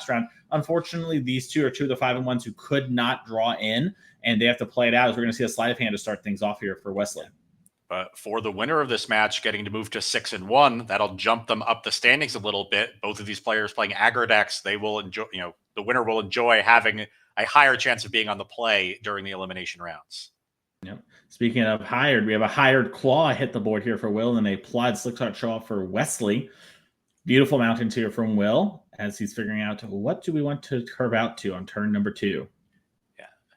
last round. Unfortunately, these two are two of the 5-1s who could not draw in, and they have to play it out as we're going to see a sleight of hand to start things off here for Wesley. But for the winner of this match, getting to move to 6-1, that'll jump them up the standings a little bit. Both of these players playing aggro decks, they will enjoy, the winner will enjoy having a higher chance of being on the play during the elimination rounds. Yep. Speaking of hired, we have a hired claw hit the board here for Will, and a plod slickshot show off for Wesley. Beautiful mountains here from Will as he's figuring out what do we want to curve out to on turn number 2.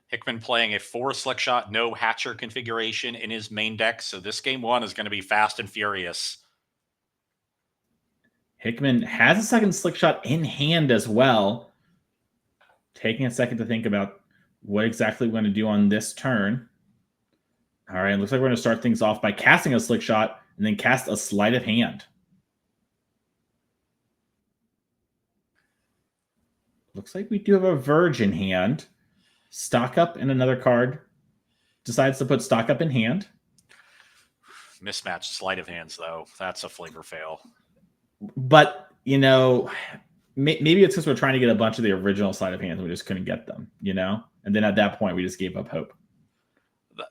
Hickman playing a 4 slickshot, no hatcher configuration in his main deck. So this game 1 is going to be fast and furious. Hickman has a second slickshot in hand as well. Taking a second to think about what exactly we're going to do on this turn. All right, it looks like we're going to start things off by casting a slickshot and then cast a sleight of hand. Looks like we do have a Verge in hand. Stock up and another card. Decides to put stock up in hand. Mismatched sleight of hands, though. That's a flavor fail. But, maybe it's because we're trying to get a bunch of the original sleight of hands and we just couldn't get them, And then at that point, we just gave up hope.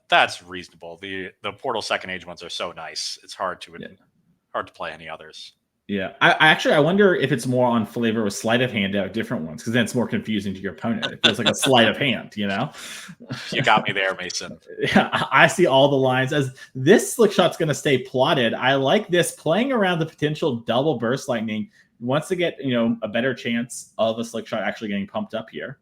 That's reasonable. The Portal Second Age ones are so nice. It's hard to play any others. Yeah, I wonder if it's more on flavor with sleight of hand out different ones, because then it's more confusing to your opponent. It feels like a sleight of hand, You got me there, Mason. Yeah, I see all the lines. As this slick shot's going to stay plotted, I like this playing around the potential double burst lightning. Wants to get a better chance of a slick shot actually getting pumped up here.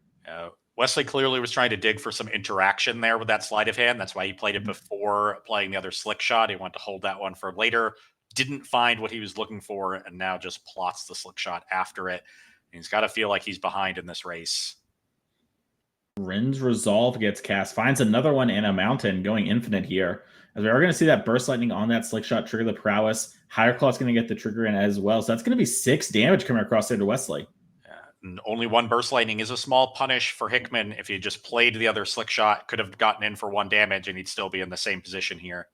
Wesley clearly was trying to dig for some interaction there with that sleight of hand. That's why he played it before playing the other slick shot. He wanted to hold that one for later. Didn't find what he was looking for, and now just plots the slick shot after it. And he's got to feel like he's behind in this race. Rin's Resolve gets cast, finds another one in a mountain, going infinite here. As we are going to see that burst lightning on that slick shot trigger the prowess. Higher Claw's going to get the trigger in as well. So that's going to be 6 damage coming across there to Wesley. And only one burst lightning is a small punish for Hickman. If he just played the other slick shot, could have gotten in for 1 damage, and he'd still be in the same position here.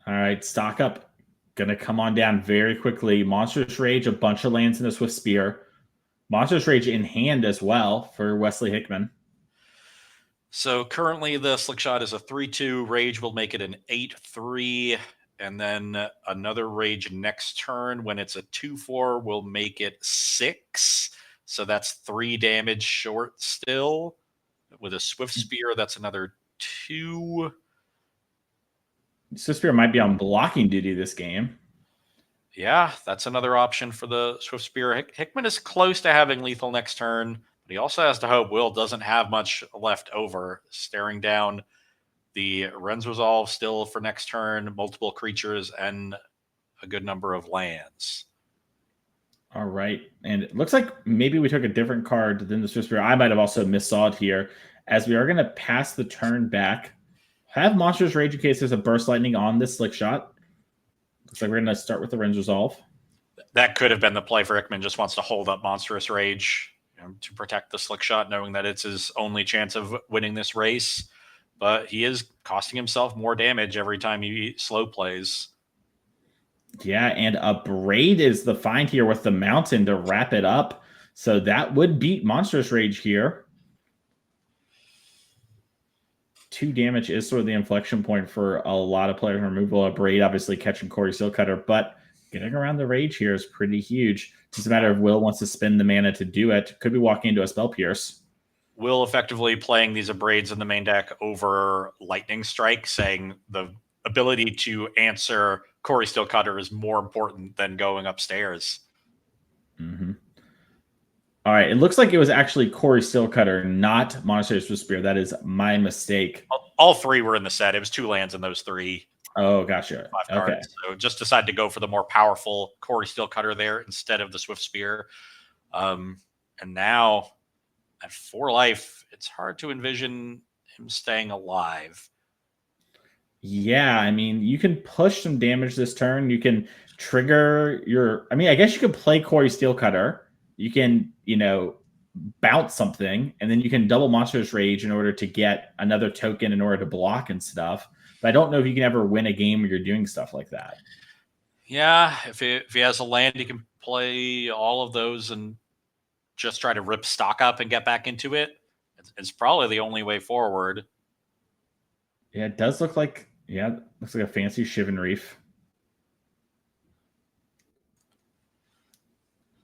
All right, stock up. Going to come on down very quickly. Monstrous Rage, a bunch of lands in a Swift Spear. Monstrous Rage in hand as well for Wesley Hickman. So currently the slick shot is a 3-2. Rage will make it an 8-3. And then another Rage next turn. When it's a 2-4, we'll make it 6. So that's 3 damage short still. With a Swift Spear, that's another 2. Swift Spear might be on blocking duty this game. Yeah, that's another option for the Swift Spear. Hickman is close to having lethal next turn, but he also has to hope Will doesn't have much left over. Staring down the Rin's Resolve still for next turn, multiple creatures, and a good number of lands. All right. And it looks like maybe we took a different card than the Swift Spear. I might have also missawed here, as we are going to pass the turn back. Have Monstrous Rage in case there's a burst lightning on this slick shot. Looks like we're going to start with the Rin's Resolve. That could have been the play for Hickman. Just wants to hold up Monstrous Rage to protect the slick shot, knowing that it's his only chance of winning this race. But he is costing himself more damage every time he slow plays. Yeah, and a Braid is the find here with the mountain to wrap it up. So that would beat Monstrous Rage here. 2 damage is sort of the inflection point for a lot of players. Removal of Braid, obviously catching Corey Steelcutter, but getting around the Rage here is pretty huge. It's just a matter of Will wants to spend the mana to do it. Could be walking into a Spell Pierce. Will effectively playing these Abrades in the main deck over Lightning Strike, saying the ability to answer Corey Steelcutter is more important than going upstairs. Mm-hmm. All right, it looks like it was actually Corey Steelcutter, not Monstrous Swift Spear. That is my mistake. All 3 were in the set. It was 2 lands in those 3. Oh, gotcha. 5 cards. Okay. So just decided to go for the more powerful Corey Steelcutter there instead of the Swift Spear. And now at 4 life, it's hard to envision him staying alive. Yeah, I mean, you can push some damage this turn. You can trigger your... I mean, I guess you could play Corey Steelcutter. You can, bounce something, and then you can double Monstrous Rage in order to get another token in order to block and stuff. But I don't know if you can ever win a game where you're doing stuff like that. Yeah, if he has a land, he can play all of those and just try to rip stock up and get back into it, it's probably the only way forward. Yeah, it does look like, looks like a fancy Shivan Reef.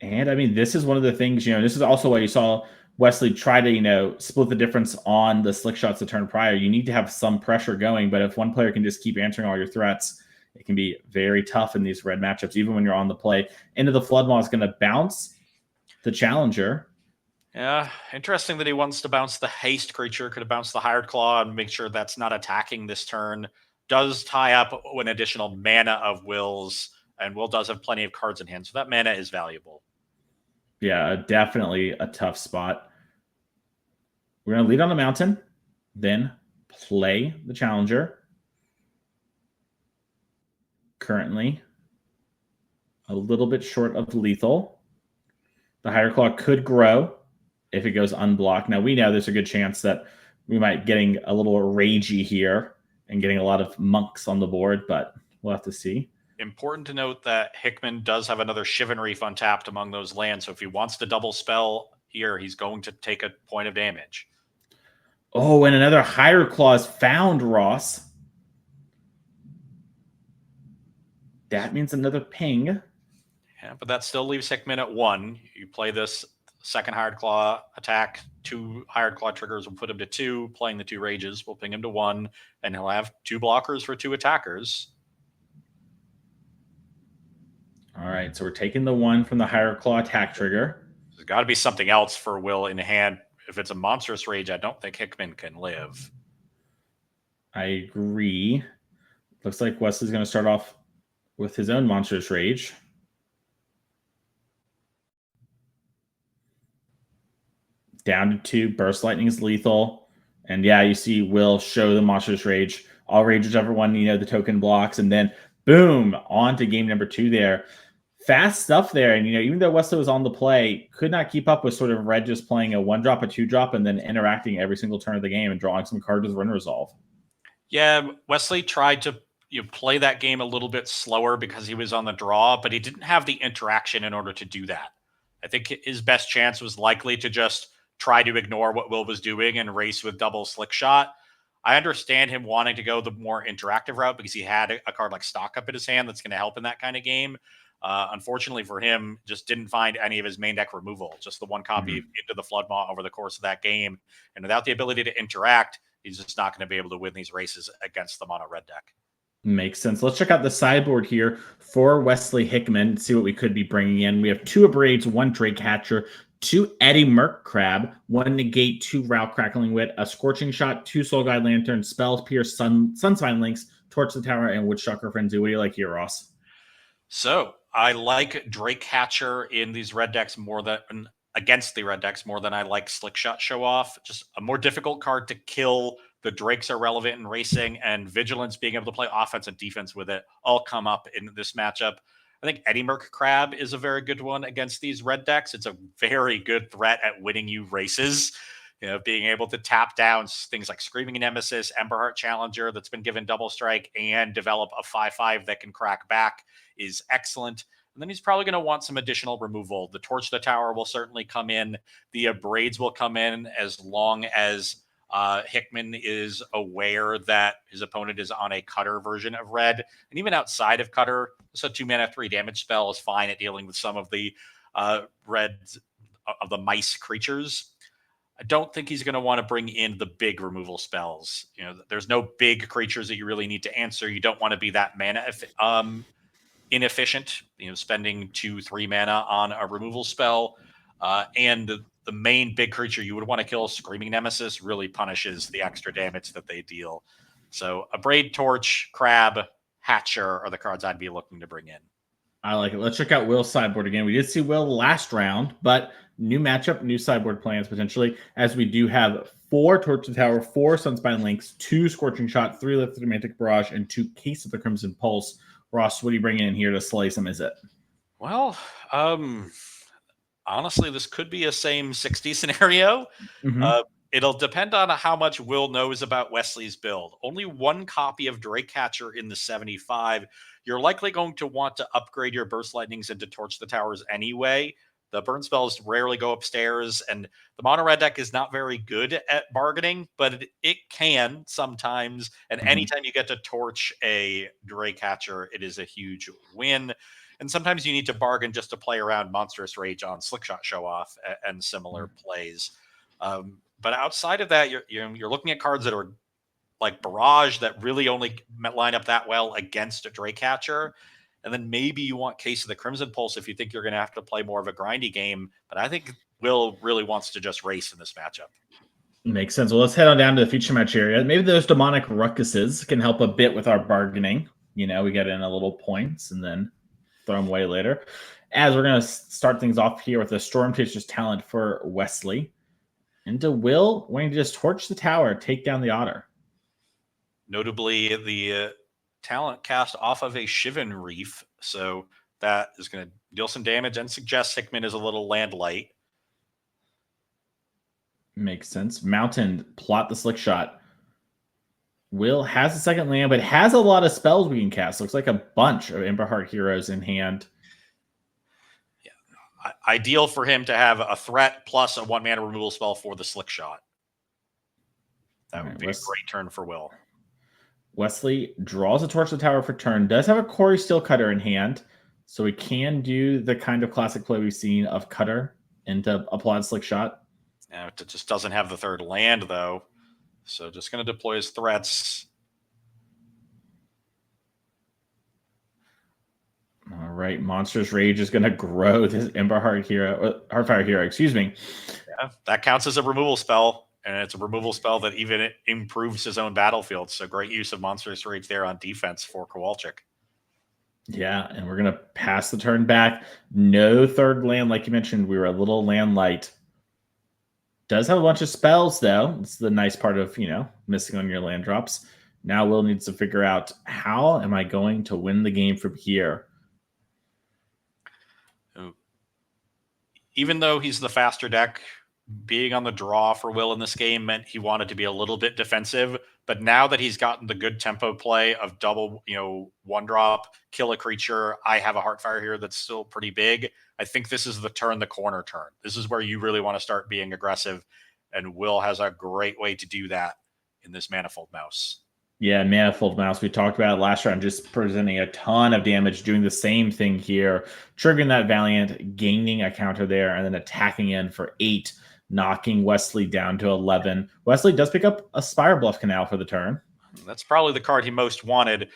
And I mean, this is one of the things, this is also why you saw Wesley try to, split the difference on the slick shots the turn prior. You need to have some pressure going, but if one player can just keep answering all your threats, it can be very tough in these red matchups, even when you're on the play. Into the Flood Maw is going to bounce the challenger. Yeah, interesting that he wants to bounce the haste creature. Could have bounced the Hired Claw and make sure that's not attacking this turn. Does tie up an additional mana of Will's, and Will does have plenty of cards in hand, so that mana is valuable. Yeah, definitely a tough spot. We're going to lead on the mountain, then play the challenger. Currently a little bit short of lethal. The Higher Claw could grow if it goes unblocked. Now, we know there's a good chance that we might getting a little ragey here and getting a lot of monks on the board, but we'll have to see. Important to note that Hickman does have another Shivan Reef untapped among those lands, so if he wants to double spell here, he's going to take a point of damage. Oh, and another Higher Claw is found, Ross. That means another ping. Yeah, but that still leaves Hickman at 1. You play this second Hired Claw attack, 2 Hired Claw triggers will put him to 2. Playing the 2 rages will ping him to 1, and he'll have 2 blockers for 2 attackers. All right, so we're taking the 1 from the Higher Claw attack trigger. There's got to be something else for Will in hand. If it's a monstrous rage, I don't think Hickman can live. I agree. Looks like Wesley's going to start off with his own monstrous rage. Down to 2. Burst Lightning is lethal. And yeah, you see Will show the monstrous rage. All rages, everyone, the token blocks. And then boom, on to game number 2 there. Fast stuff there. And, even though Wesley was on the play, could not keep up with sort of Red just playing a 1-drop, a 2-drop, and then interacting every single turn of the game and drawing some cards with Run Resolve. Yeah, Wesley tried to play that game a little bit slower because he was on the draw, but he didn't have the interaction in order to do that. I think his best chance was likely to just try to ignore what Will was doing and race with double slick shot. I understand him wanting to go the more interactive route because he had a card like Stock Up in his hand that's going to help in that kind of game. Unfortunately for him, just didn't find any of his main deck removal, just the 1 copy into the Flood Maw over the course of that game. And without the ability to interact, he's just not going to be able to win these races against the mono red deck. Makes sense. Let's check out the sideboard here for Wesley Hickman, see what we could be bringing in. We have 2 Abrades, 1 Drake Hatcher, 2 Eddie Merc Crab, 1 Negate, 2 Row Crackling Wit, a Scorching Shot, 2 Soul Guide Lantern, Spells Pierce, Sunspine Links, Torch the Tower, and Woodchucker Frenzy. What do you like here, Ross? So I like Drake Hatcher in these red decks more than against the red decks more than I like Slick Shot Show Off. Just a more difficult card to kill. The Drakes are relevant in racing, and Vigilance, being able to play offense and defense with it, all come up in this matchup. I think Eddie Merc Crab is a very good one against these red decks. It's a very good threat at winning you races. Being able to tap down things like Screaming Nemesis, Emberheart Challenger that's been given double strike, and develop a 5/5 that can crack back is excellent. And then he's probably going to want some additional removal. The Torch the Tower will certainly come in. The Abrades will come in as long as Hickman is aware that his opponent is on a Cutter version of red. And even outside of Cutter, just a 2 mana 3 damage spell is fine at dealing with some of the reds of the mice creatures. I don't think he's going to want to bring in the big removal spells. There's no big creatures that you really need to answer. You don't want to be that mana inefficient, spending 2-3 mana on a removal spell. And the main big creature you would want to kill, Screaming Nemesis, really punishes the extra damage that they deal. So Abrade, Torch, Crab, Hatcher are the cards I'd be looking to bring in. I like it. Let's check out Will's sideboard again. We did see Will last round, but new matchup, new sideboard plans potentially, as we do have 4 Torch the Tower, 4 Sunspine Links, 2 Scorching Shot, 3 Lifted Romantic Barrage, and 2 Case of the Crimson Pulse. Ross, what are you bringing in here to slice him, is it? Well, honestly, this could be a same 60 scenario. It'll depend on how much Will knows about Wesley's build. Only 1 copy of Drake Catcher in the 75. You're likely going to want to upgrade your Burst Lightnings into Torch the Towers anyway. The burn spells rarely go upstairs, and the mono red deck is not very good at bargaining, but it can sometimes. And Mhm. anytime you get to torch a Drake Hatcher, it is a huge win. And sometimes you need to bargain just to play around Monstrous Rage on Slickshot Show Off and similar plays. But outside of that, you're looking at cards that are like Barrage that really only line up that well against a Drake Hatcher. And then maybe you want Case of the Crimson Pulse if you think you're going to have to play more of a grindy game. But I think Will really wants to just race in this matchup. Makes sense. Well, let's head on down to the feature match area. Maybe those demonic ruckuses can help a bit with our bargaining. We get in a little points and then throw them away later. As we're going to start things off here with a Storm Chaser's talent for Wesley. Into Will, wanting to just torch the tower, take down the otter. Notably, the talent cast off of a Shivan Reef. So that is going to deal some damage and suggest Hickman is a little land light. Makes sense. Mountain, plot the slick shot. Will has a second land, but has a lot of spells we can cast. Looks like a bunch of Emberheart heroes in hand. Yeah. Ideal for him to have a threat plus a 1-mana removal spell for the slick shot. That would be a great turn for Will. Wesley draws a torch to the tower for turn. Does have a Quarry Steel Cutter in hand, so we can do the kind of classic play we've seen of Cutter into Applaud Slick Shot. Now, it just doesn't have the third land, though. So just going to deploy his threats. All right, Monstrous Rage is going to grow this Emberheart hero, Heartfire hero, excuse me. Yeah, that counts as a removal spell, and it's a removal spell that even improves his own battlefield. So great use of Monstrous Rage there on defense for Kowalczyk. Yeah, and we're going to pass the turn back. No third land, like you mentioned. We were a little land light. Does have a bunch of spells, though. It's the nice part of, missing on your land drops. Now Will needs to figure out, how am I going to win the game from here? Even though he's the faster deck, being on the draw for Will in this game meant he wanted to be a little bit defensive. But now that he's gotten the good tempo play of double, 1-drop, kill a creature, I have a Heartfire here that's still pretty big. I think this is the turn the corner turn. This is where you really want to start being aggressive. And Will has a great way to do that in this Manifold Mouse. Yeah, Manifold Mouse. We talked about it last round, just presenting a ton of damage, doing the same thing here, triggering that Valiant, gaining a counter there, and then attacking in for 8, knocking Wesley down to 11. Wesley does pick up a Spire Bluff Canal for the turn. That's probably the card he most wanted.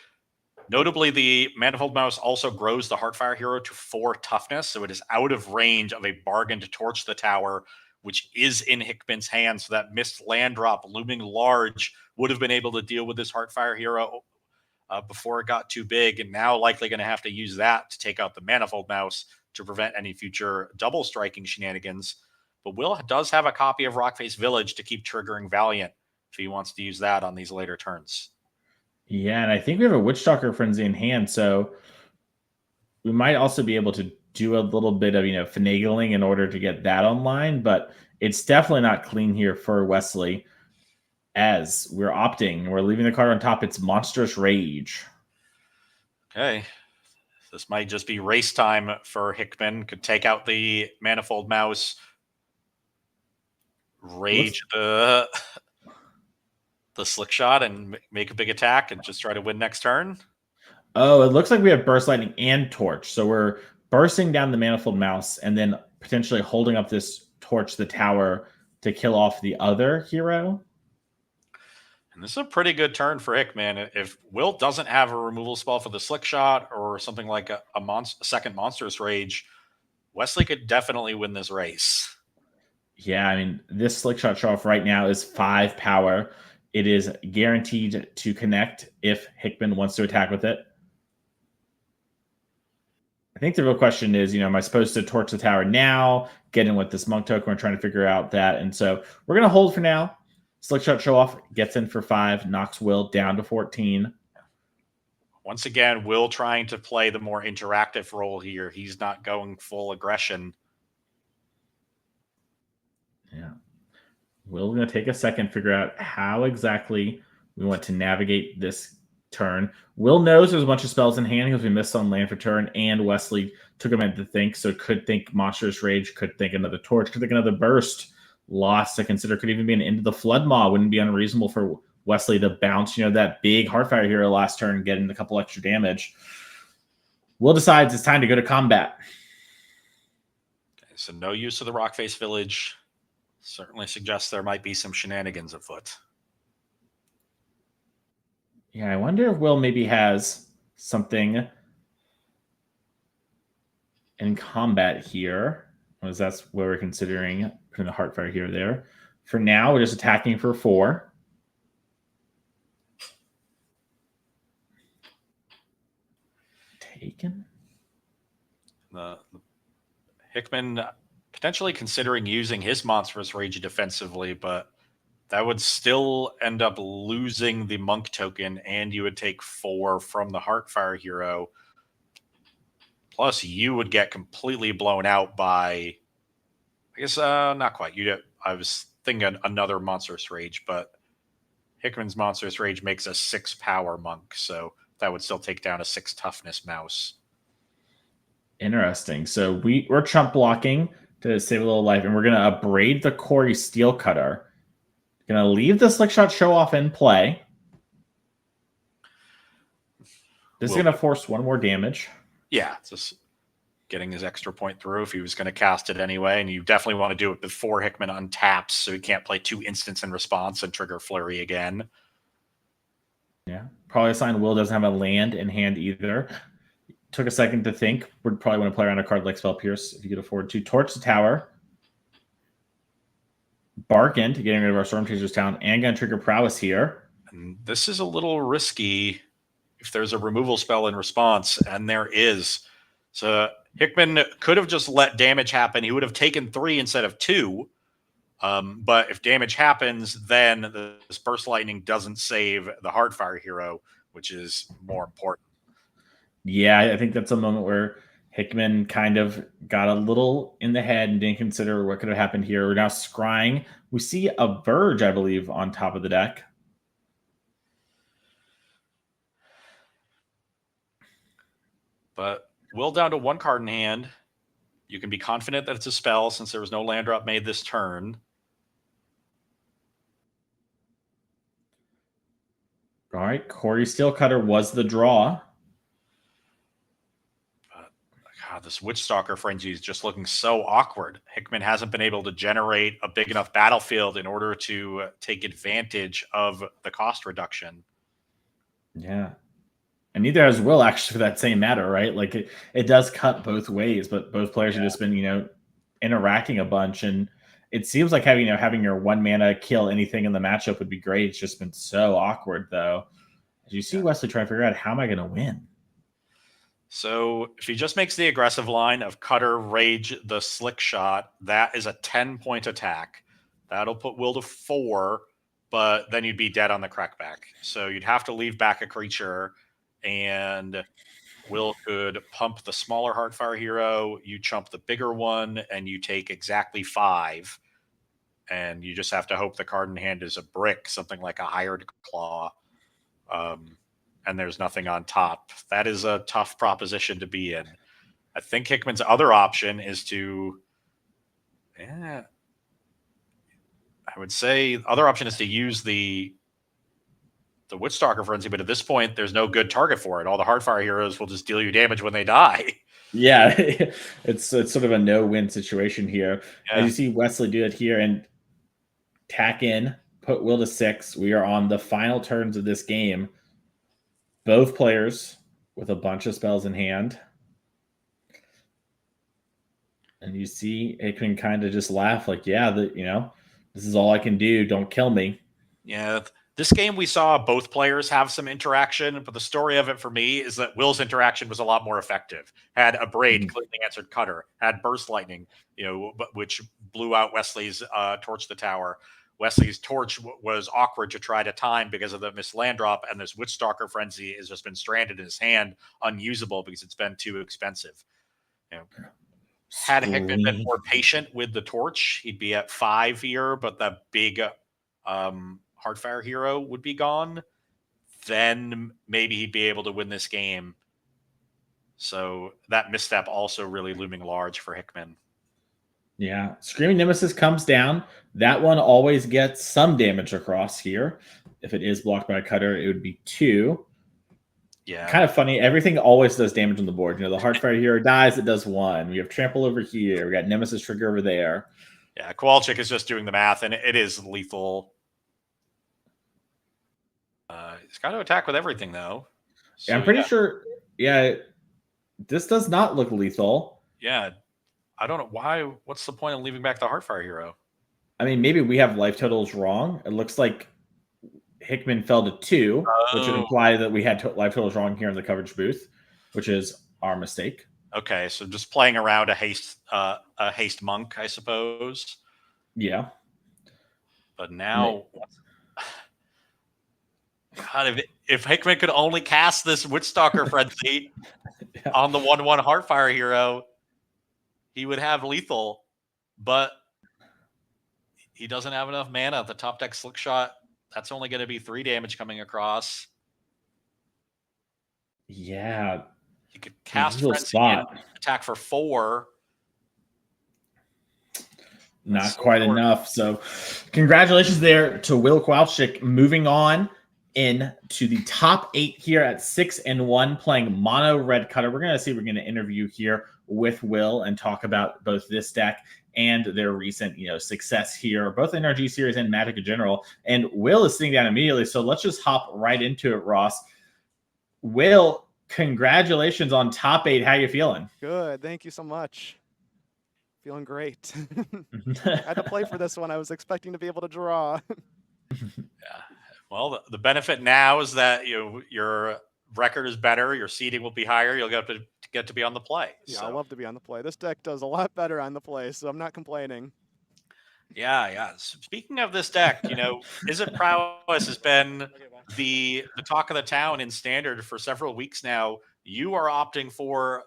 Notably, the Manifold Mouse also grows the Heartfire hero to 4 toughness, so it is out of range of a bargain to torch the tower, which is in Hickman's hand. So that missed land drop looming large would have been able to deal with this Heartfire hero before it got too big, and now likely going to have to use that to take out the Manifold Mouse to prevent any future double striking shenanigans. But Will does have a copy of Rockface Village to keep triggering Valiant if he wants to use that on these later turns. Yeah, and I think we have a Witchstalker Frenzy in hand, so we might also be able to do a little bit of, finagling in order to get that online, but it's definitely not clean here for Wesley. As we're leaving the card on top. It's Monstrous Rage. Okay. This might just be race time for Hickman. Could take out the Manifold Mouse, rage the slick shot, and make a big attack and just try to win next turn. Oh, it looks like we have Burst Lightning and Torch. So we're bursting down the Manifold Mouse and then potentially holding up this Torch, the tower, to kill off the other hero. And this is a pretty good turn for Hickman. If Will doesn't have a removal spell for the slick shot or something like a second Monstrous Rage, Wesley could definitely win this race. Yeah, I mean, this slick shot show off right now is 5 power. It is guaranteed to connect if Hickman wants to attack with it. I think the real question is, am I supposed to torch the tower now, get in with this monk token? We're trying to figure out that. And so we're going to hold for now. Slick shot show off, gets in for 5, knocks Will down to 14. Once again, Will trying to play the more interactive role here. He's not going full aggression. Yeah. Will's going to take a second, figure out how exactly we want to navigate this turn. Will knows there's a bunch of spells in hand because we missed on land for turn, and Wesley took a minute to think, so could think Monstrous Rage, could think another Torch, could think another Burst. Lost to consider, could even be an Into the Flood Maw. Wouldn't be unreasonable for Wesley to bounce, that big Heartfire hero last turn, getting a couple extra damage. Will decides it's time to go to combat. Okay, so no use of the Rockface Village. Certainly suggests there might be some shenanigans afoot. Yeah, I wonder if Will maybe has something in combat here, because that's what we're considering putting the Heartfire here there. For now, we're just attacking for 4. Taken. The Hickman potentially considering using his Monstrous Rage defensively, but that would still end up losing the Monk token, and you would take 4 from the Heartfire hero. Plus, you would get completely blown out by, I guess, not quite. I was thinking another Monstrous Rage, but Hickman's Monstrous Rage makes a 6 power Monk, so that would still take down a 6 toughness mouse. Interesting. So we're chump blocking to save a little life, and we're going to abrade the Corey Steel Cutter. Going to leave the Slickshot Show Off in play. This is going to force 1 more damage. Yeah, just getting his extra point through if he was going to cast it anyway, and you definitely want to do it before Hickman untaps so he can't play 2 instants in response and trigger Flurry again. Yeah, probably a sign Will doesn't have a land in hand either. Took a second to think. Would probably want to play around a card like Spell Pierce if you could afford to. Torch the tower. Bark into getting rid of our Storm Chaser's Town, and going to trigger Prowess here. And this is a little risky if there's a removal spell in response, and there is. So Hickman could have just let damage happen. He would have taken 3 instead of 2. But if damage happens, then this Burst Lightning doesn't save the Heartfire hero, which is more important. Yeah, I think that's a moment where Hickman kind of got a little in the head and didn't consider what could have happened here. We're now scrying. We see a Verge, I believe, on top of the deck. But Will down to 1 card in hand. You can be confident that it's a spell since there was no land drop made this turn. All right, Corey Steelcutter was the draw. God, this Witchstalker Frenzy is just looking so awkward. Hickman hasn't been able to generate a big enough battlefield in order to take advantage of the cost reduction. Yeah. And neither has Will, actually, for that same matter, right? Like, it does cut both ways, but both players have just been, interacting a bunch. And it seems like having your 1 mana kill anything in the matchup would be great. It's just been so awkward, though. As you see Wesley trying to figure out, how am I going to win? So if he just makes the aggressive line of Cutter, Rage, the Slick Shot, that is a 10-point attack. That'll put Will to 4, but then you'd be dead on the crackback. So you'd have to leave back a creature, and Will could pump the smaller Heartfire hero, you chump the bigger one, and you take exactly 5. And you just have to hope the card in hand is a brick, something like a Hired Claw. And there's nothing on top. That is a tough proposition to be in. I think Hickman's other option is to, I would say other option is to use the Witchstalker Frenzy, but at this point, there's no good target for it. All the Heartfire heroes will just deal you damage when they die. Yeah, it's sort of a no-win situation here. Yeah. As you see Wesley do it here and tack in, put Will to 6. We are on the final turns of this game. Both players with a bunch of spells in hand. And you see it can kind of just laugh like, yeah, this is all I can do. Don't kill me. Yeah. This game, we saw both players have some interaction, but the story of it for me is that Will's interaction was a lot more effective. Had a Braid, clearly answered Cutter, had Burst Lightning, which blew out Wesley's Torch the Tower. Wesley's Torch was awkward to try to time because of the missed land drop, and this Witchstalker Frenzy has just been stranded in his hand, unusable because it's been too expensive. Had Hickman been more patient with the Torch, he'd be at 5 here, but the big Heartfire hero would be gone. then maybe he'd be able to win this game. So that misstep also really looming large for Hickman. Yeah, Screaming Nemesis comes down. That one always gets some damage across here. If it is blocked by a cutter, it would be 2. Yeah. Kind of funny. Everything always does damage on the board. The Heartfire Hero dies, it does 1. We have Trample over here. We got Nemesis Trigger over there. Yeah, Kowalczyk is just doing the math, and it is lethal. He's got to attack with everything, though. So, I'm pretty sure, this does not look lethal. Yeah, I don't know why. What's the point of leaving back the Heartfire Hero? I mean, maybe we have life totals wrong. It looks like Hickman fell to 2, which would imply that we had life totals wrong here in the coverage booth, which is our mistake. Okay, so just playing around a haste monk, I suppose. Yeah. But now, God, if Hickman could only cast this Witchstalker Frenzy on the 1/1 Heartfire Hero, he would have lethal, but he doesn't have enough mana. The top deck Slickshot, that's only going to be 3 damage coming across. Yeah. He could cast Frenzy and attack for 4. Not quite enough. So congratulations there to Will Kowalczyk, moving on into the top 8 here at 6-1, playing mono red cutter. We're going to see, we're going to interview here with Will and talk about both this deck and their recent, success here, both in NRG series and Magic in general. And Will is sitting down immediately. So let's just hop right into it, Ross. Will, congratulations on top 8. How you feeling? Good. Thank you so much. Feeling great. I had to play for this one. I was expecting to be able to draw. Yeah. Well, the benefit now is that your record is better. Your seeding will be higher. You'll get to be on the play. Yeah, I love to be on the play. This deck does a lot better on the play, so I'm not complaining. Yeah. Speaking of this deck, Izzet Prowess has been the talk of the town in Standard for several weeks now. You are opting for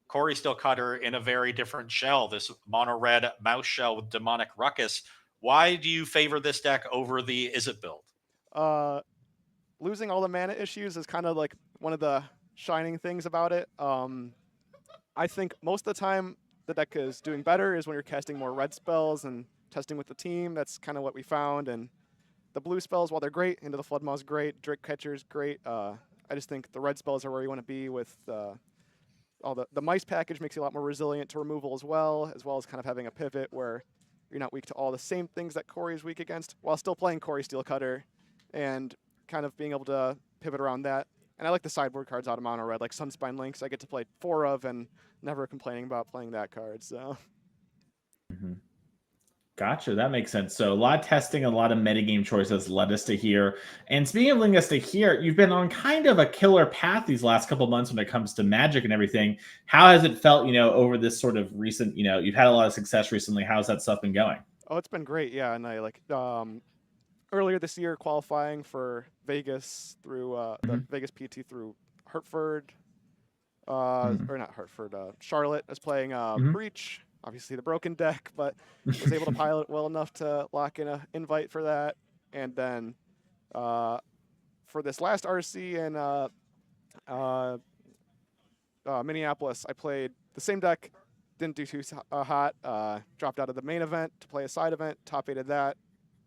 Corey Steelcutter in a very different shell, this mono red mouse shell with Demonic Ruckus. Why do you favor this deck over the Izzet build? Losing all the mana issues is kind of like one of the shining things about it. I think most of the time the deck is doing better is when you're casting more red spells and testing with the team. That's kind of what we found. And the blue spells, while they're great, Into the Floodmaw is great, Drake Catcher is great. I just think the red spells are where you want to be with all the mice package makes you a lot more resilient to removal as well as kind of having a pivot where you're not weak to all the same things that Corey is weak against while still playing Corey Steelcutter and kind of being able to pivot around that. And I like the sideboard cards out of mono red, like Sunspine Links. I get to play 4 of and never complaining about playing that card. So. Gotcha. That makes sense. So a lot of testing, a lot of metagame choices led us to here. And speaking of leading us to here, you've been on kind of a killer path these last couple months when it comes to Magic and everything. How has it felt, over this sort of recent, you've had a lot of success recently. How's that stuff been going? Oh, it's been great. Yeah. And I earlier this year qualifying for Vegas through the Vegas PT through Hartford, or not Hartford, Charlotte. I was playing Breach. Obviously the broken deck, but was able to pilot well enough to lock in an invite for that. And then for this last RC in Minneapolis, I played the same deck, didn't do too hot, dropped out of the main event to play a side event, top 8 of that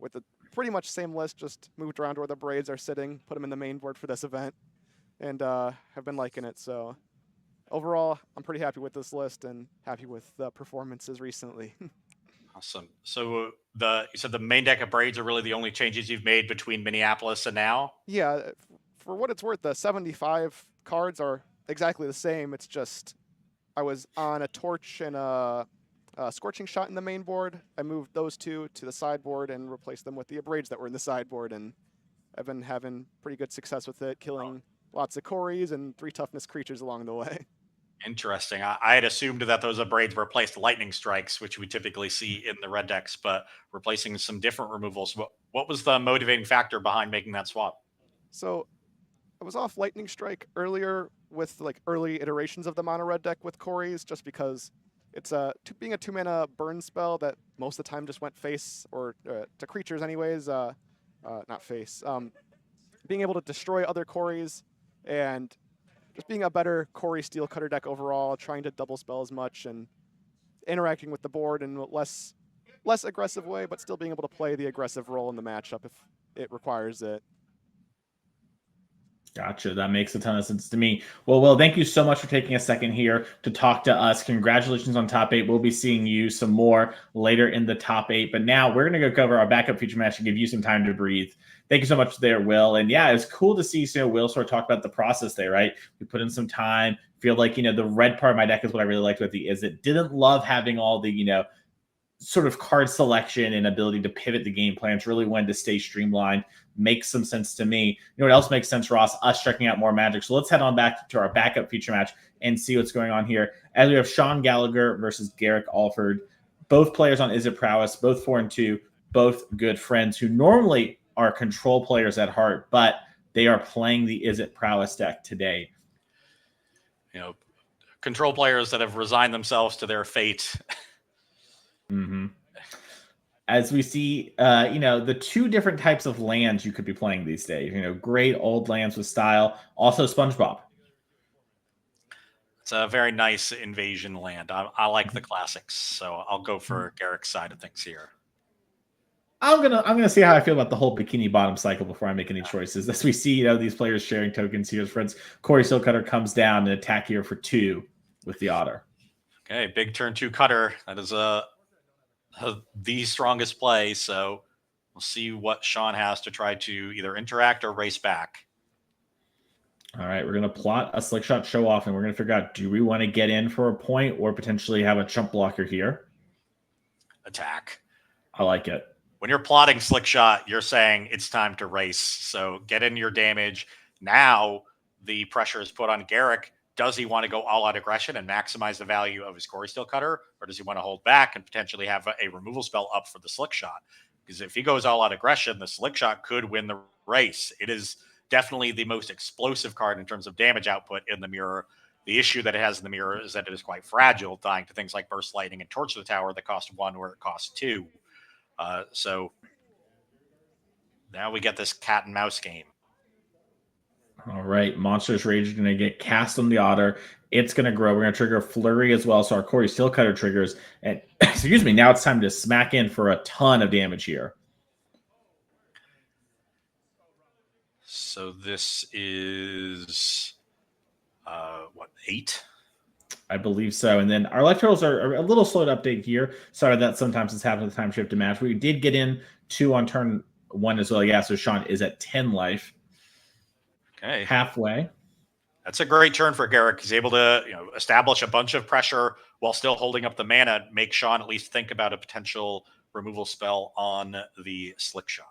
with the pretty much same list, just moved around where the braids are sitting, put them in the main board for this event, and have been liking it. So overall, I'm pretty happy with this list and happy with the performances recently. Awesome. So you said the main deck of braids are really the only changes you've made between Minneapolis and now? Yeah, for what it's worth, the 75 cards are exactly the same. It's just I was on a Torch and a Scorching Shot in the main board. I moved those 2 to the sideboard and replaced them with the Abrades that were in the sideboard, and I've been having pretty good success with it, killing lots of Corys and 3 toughness creatures along the way. Interesting. I had assumed that those Abrades replaced Lightning Strikes, which we typically see in the red decks, but replacing some different removals. What was the motivating factor behind making that swap? So I was off Lightning Strike earlier with like early iterations of the mono red deck with Corys, just because it's being a 2-mana burn spell that most of the time just went face or to creatures anyways. Not face. being able to destroy other Corys and just being a better Cory Steel Cutter deck overall, trying to double spell as much and interacting with the board in a less aggressive way, but still being able to play the aggressive role in the matchup if it requires it. Gotcha. That makes a ton of sense to me. Well, Will, thank you so much for taking a second here to talk to us. Congratulations on top 8. We'll be seeing you some more later in the top 8. But now we're going to go cover our backup feature match and give you some time to breathe. Thank you so much there, Will. And yeah, it's cool to see Will sort of talk about the process there, right? We put in some time. Feel like, the red part of my deck is what I really liked with the Is It. Didn't love having all the, sort of card selection and ability to pivot the game plans, really when to stay streamlined. Makes some sense to me. You know what else makes sense, Ross? Us checking out more Magic. So let's head on back to our backup feature match and see what's going on here. As we have Sean Gallagher versus Garrick Alford. Both players on Is It Prowess, both 4-2, both good friends who normally are control players at heart, but they are playing the Is It Prowess deck today. Control players that have resigned themselves to their fate. Mm-hmm. As we see, the two different types of lands you could be playing these days. Great old lands with style. Also SpongeBob. It's a very nice invasion land. I like the classics, so I'll go for Garrick's side of things here. I'm gonna see how I feel about the whole Bikini Bottom cycle before I make any choices. As we see, these players sharing tokens here. Friends, Cory Steelcutter comes down and attack here for 2 with the Otter. Okay, big turn 2 cutter. That is the strongest play. So we'll see what Sean has to try to either interact or race back. All right, we're going to plot a slick shot show off, and we're going to figure out, do we want to get in for a point or potentially have a chump blocker here? Attack. I like it. When you're plotting slick shot, you're saying it's time to race. So get in your damage. Now the pressure is put on Garrick. Does he want to go all out aggression and maximize the value of his Cory Steel Cutter? Or does he want to hold back and potentially have a removal spell up for the slick shot? Because if he goes all out aggression, the slick shot could win the race. It is definitely the most explosive card in terms of damage output in the mirror. The issue that it has in the mirror is that it is quite fragile, dying to things like Burst Lightning and Torch the Tower that cost 1 where it costs 2. So now we get this cat and mouse game. All right, Monstrous Rage is going to get cast on the Otter. It's going to grow. We're going to trigger Flurry as well, so our Cory Steel Cutter triggers. And excuse me, now it's time to smack in for a ton of damage here. So this is, 8? I believe so. And then our life totals are a little slow to update here. Sorry that sometimes it's happened with the time shift to match. We did get in 2 on turn 1 as well. Yeah, so Sean is at 10 life. Okay. Halfway. That's a great turn for Garrick. He's able to establish a bunch of pressure while still holding up the mana, make Sean at least think about a potential removal spell on the slick shot.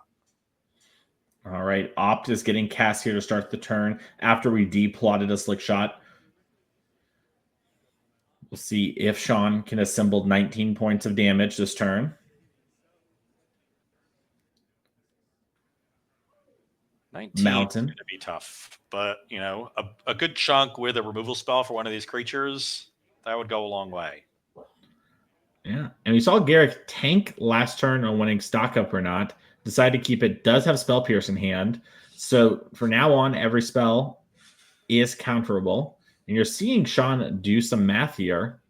All right, Opt is getting cast here to start the turn after we deplotted a slick shot. We'll see if Sean can assemble 19 points of damage this turn. 19 Mountain. is going to be tough, but a good chunk with a removal spell for one of these creatures, that would go a long way. Yeah, and we saw Garrick tank last turn on winning stock up or not. Decided to keep it. Does have Spell Pierce in hand, so for now on, every spell is counterable. And you're seeing Sean do some math here.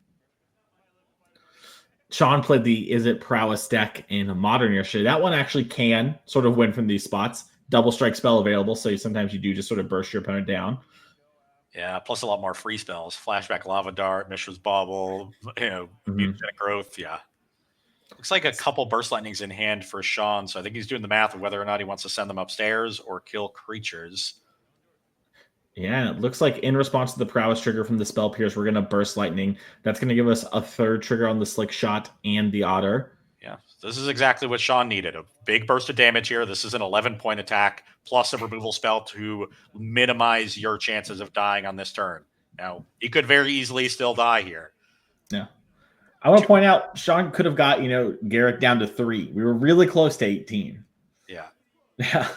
Sean played the Is It Prowess deck in a Modern yesterday. That one actually can sort of win from these spots. Double strike spell available, so sometimes you do just sort of burst your opponent down. Yeah, plus a lot more free spells. Flashback Lava Dart, Mishra's Bauble, Mutagenic Growth, yeah. Looks like a couple Burst Lightnings in hand for Sean, so I think he's doing the math of whether or not he wants to send them upstairs or kill creatures. Yeah, it looks like in response to the Prowess trigger from the Spell Pierce, we're going to Burst Lightning. That's going to give us a third trigger on the Slick Shot and the Otter. Yeah, this is exactly what Sean needed. A big burst of damage here. This is an 11-point attack plus a removal spell to minimize your chances of dying on this turn. Now, he could very easily still die here. Yeah. I want to point out, Sean could have got, Garrick down to 3. We were really close to 18. Yeah. Yeah.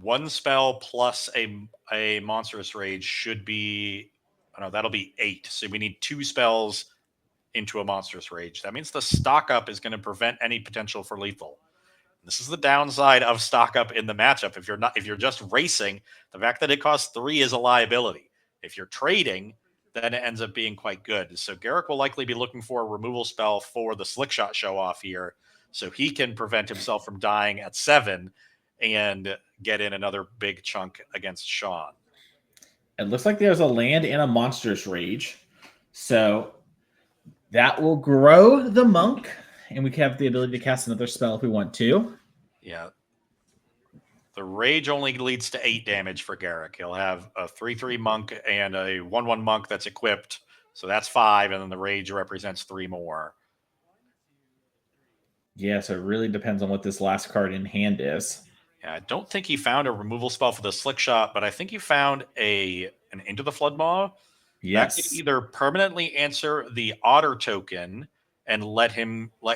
1 spell plus a Monstrous Rage should be, that'll be 8. So we need 2 spells into a Monstrous Rage. That means the stock up is going to prevent any potential for lethal. This is the downside of stock up in the matchup. If you're just racing, the fact that it costs 3 is a liability. If you're trading, then it ends up being quite good. So Garrick will likely be looking for a removal spell for the slick shot show off here, so he can prevent himself from dying at 7 and get in another big chunk against Sean. It looks like there's a land and a monstrous rage. So that will grow the monk, and we have the ability to cast another spell if we want to. Yeah. The rage only leads to 8 damage for Garrick. He'll have a 3/3 monk and a 1/1 monk that's equipped. So that's 5, and then the rage represents 3 more. Yeah, so it really depends on what this last card in hand is. Yeah, I don't think he found a removal spell for the slick shot, but I think he found an Into the Flood Maw. That could Yes. either permanently answer the otter token and let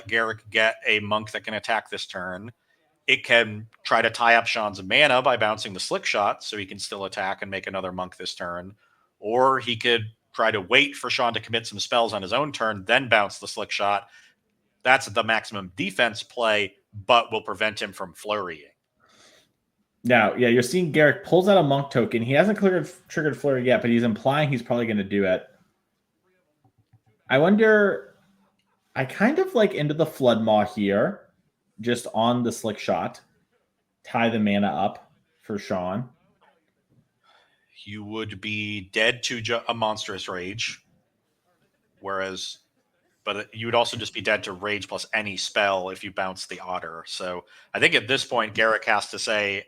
Garrick get a monk that can attack this turn. It can try to tie up Sean's mana by bouncing the slick shot so he can still attack and make another monk this turn. Or he could try to wait for Sean to commit some spells on his own turn, then bounce the slick shot. That's the maximum defense play, but will prevent him from flurrying. Now, yeah, you're seeing Garrick pulls out a monk token. He hasn't triggered flurry yet, but he's implying he's probably going to do it. I wonder. I kind of like Into the Flood Maw here, just on the slick shot. Tie the mana up for Sean. You would be dead to a monstrous rage, but you would also just be dead to rage plus any spell if you bounce the otter. So I think at this point, Garrick has to say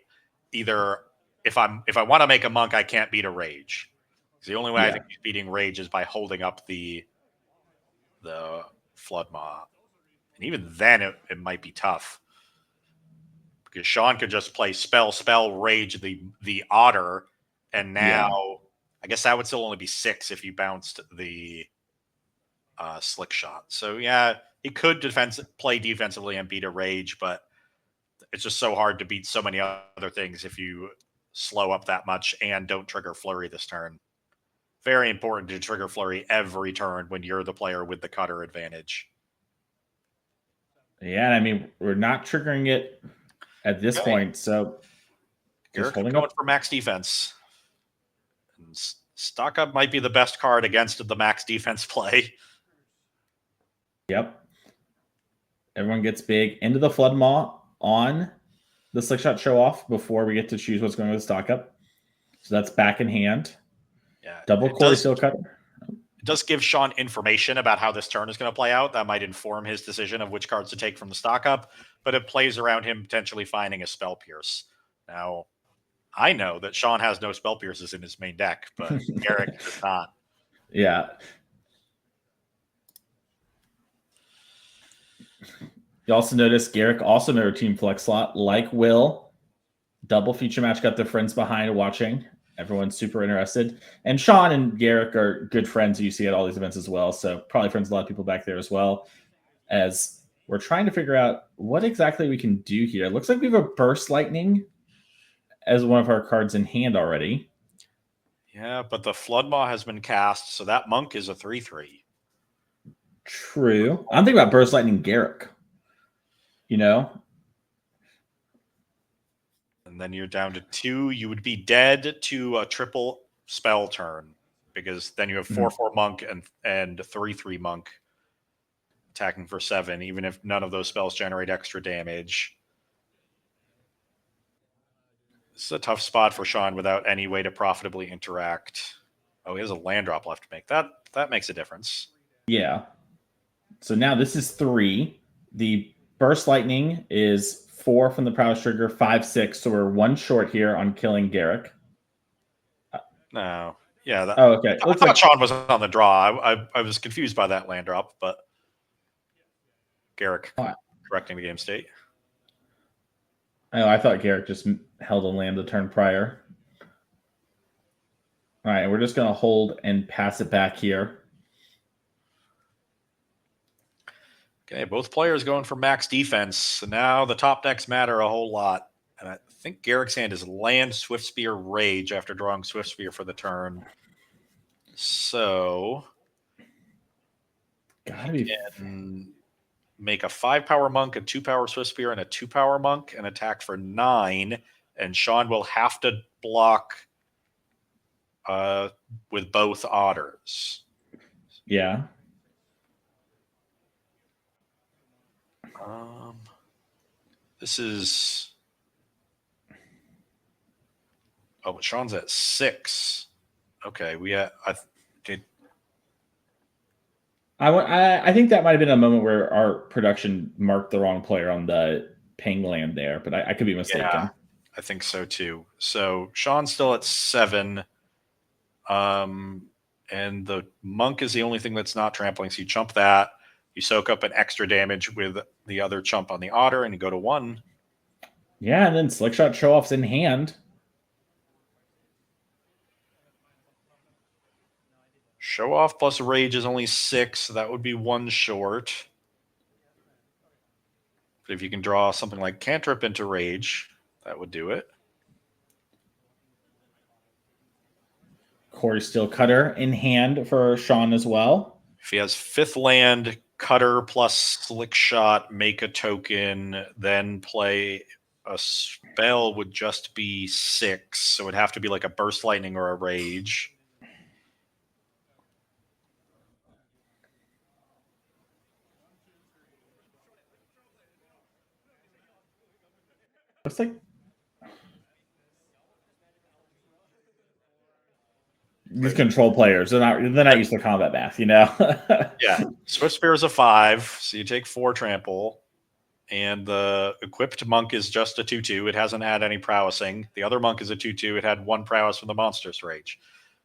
either if I want to make a monk, I can't beat a rage. The only way I think he's beating rage is by holding up the Flood Maw. And even then, it might be tough. Because Sean could just play spell, rage the otter, and now I guess that would still only be 6 if you bounced the slick shot. So yeah, he could play defensively and beat a rage, but it's just so hard to beat so many other things if you slow up that much and don't trigger flurry this turn. Very important to trigger flurry every turn when you're the player with the cutter advantage. Yeah, I mean, we're not triggering it at this point, so Garrick going for max defense. And stock up might be the best card against the max defense play. Yep. Everyone gets big. Into the Flood Maw on the slick shot show off before we get to choose what's going with the stock up. So that's back in hand. Yeah. Double Quarry Steel Cutter. It does give Sean information about how this turn is going to play out. That might inform his decision of which cards to take from the stock up, but it plays around him potentially finding a Spell Pierce. Now, I know that Sean has no Spell Pierces in his main deck, but Garrick does not. Yeah. You also notice Garrick also never team flex slot, like Will. Double feature match, got their friends behind watching. Everyone's super interested. And Sean and Garrick are good friends you see at all these events as well. So probably friends a lot of people back there as well. As we're trying to figure out what exactly we can do here. It looks like we have a Burst Lightning as one of our cards in hand already. Yeah, but the Flood Maw has been cast, so that monk is a 3/3. True. I'm thinking about Burst Lightning Garrick. You know? And then you're down to 2. You would be dead to a triple spell turn because then you have 4/4 monk and 3/3 monk attacking for 7, even if none of those spells generate extra damage. This is a tough spot for Sean without any way to profitably interact. Oh, he has a land drop left to make. That makes a difference. Yeah. So now this is 3. The Burst Lightning is 4 from the Prowess trigger, 5, 6. So we're 1 short here on killing Garrick. No. Yeah. Oh, okay. I thought Sean was on the draw. I was confused by that land drop, but Garrick correcting the game state. Oh, I thought Garrick just held a land the turn prior. All right, we're just going to hold and pass it back here. Okay, both players going for max defense. So now the top decks matter a whole lot. And I think Garrick's hand is land, Swift Spear, Rage after drawing Swift Spear for the turn. So gotta be make a 5-power monk, a 2-power Swift Spear, and a 2-power monk, and attack for 9. And Sean will have to block with both otters. Yeah. This is. Oh, but Sean's at 6. Okay, I think that might have been a moment where our production marked the wrong player on the ping land there, but I could be mistaken. Yeah, I think so too. So Sean's still at 7. And the monk is the only thing that's not trampling. So you chump that. You soak up an extra damage with the other chump on the otter, and you go to 1. Yeah, and then Slickshot show-off's in hand. Show off plus rage is only 6. So that would be 1 short. But if you can draw something like cantrip into rage, that would do it. Corey Steel Cutter in hand for Sean as well. If he has 5th land, Cutter plus Slick Shot, make a token, then play a spell would just be 6. So it would have to be like a Burst Lightning or a Rage. Looks like these control players, they're not used to combat math, you know? Yeah. Swift Spear is a 5, so you take 4 trample. And the equipped monk is just a 2/2. It hasn't had any prowessing. The other monk is a 2/2. It had 1 prowess from the monster's rage.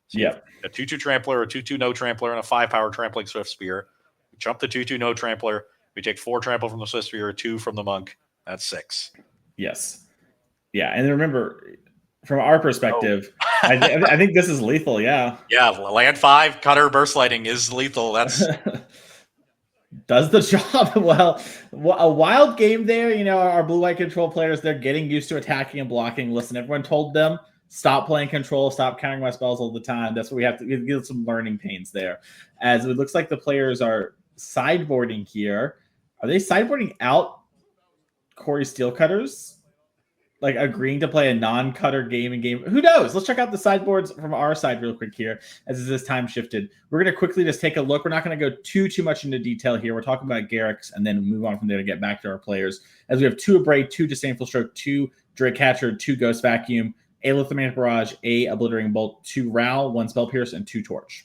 So you have a 2/2 trampler, a 2/2 no trampler, and a 5-power trampling Swift Spear. We jump the 2/2 no trampler. We take 4 trample from the Swift Spear, 2 from the monk. That's 6. Yes. Yeah, and remember, from our perspective, I think this is lethal. Yeah. Yeah, land 5 Cutter Burst Lightning is lethal. That's does the job. Well, a wild game there. You know, our blue-white control players, they're getting used to attacking and blocking. Listen, everyone told them, stop playing control, stop countering my spells all the time. That's what we have to get some learning pains there. As it looks like the players are sideboarding here. Are they sideboarding out Corey Steel Cutters? Like agreeing to play a non-cutter game? Who knows? Let's check out the sideboards from our side real quick here as this time shifted. We're going to quickly just take a look. We're not going to go too much into detail here. We're talking about Garrick's and then move on from there to get back to our players. As we have 2 Abrade, 2 Disdainful Stroke, 2 Dragcatcher, 2 Ghost Vacuum, a Lithomantic Barrage, a Obliterating Bolt, 2 Row, 1 Spell Pierce, and 2 Torch.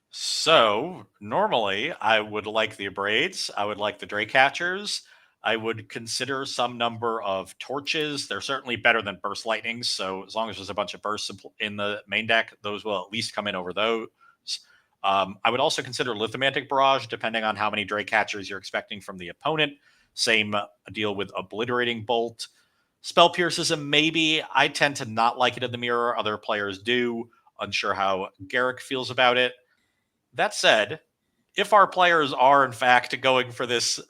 So normally I would like the Abrades. I would like the Dragcatchers. I would consider some number of torches. They're certainly better than burst lightnings. So as long as there's a bunch of bursts in the main deck, those will at least come in over those. I would also consider Lithomantic Barrage, depending on how many Dragcatchers you're expecting from the opponent. Same deal with Obliterating Bolt. Spell Pierce is a maybe. I tend to not like it in the mirror. Other players do. Unsure how Garrick feels about it. That said, if our players are in fact going for this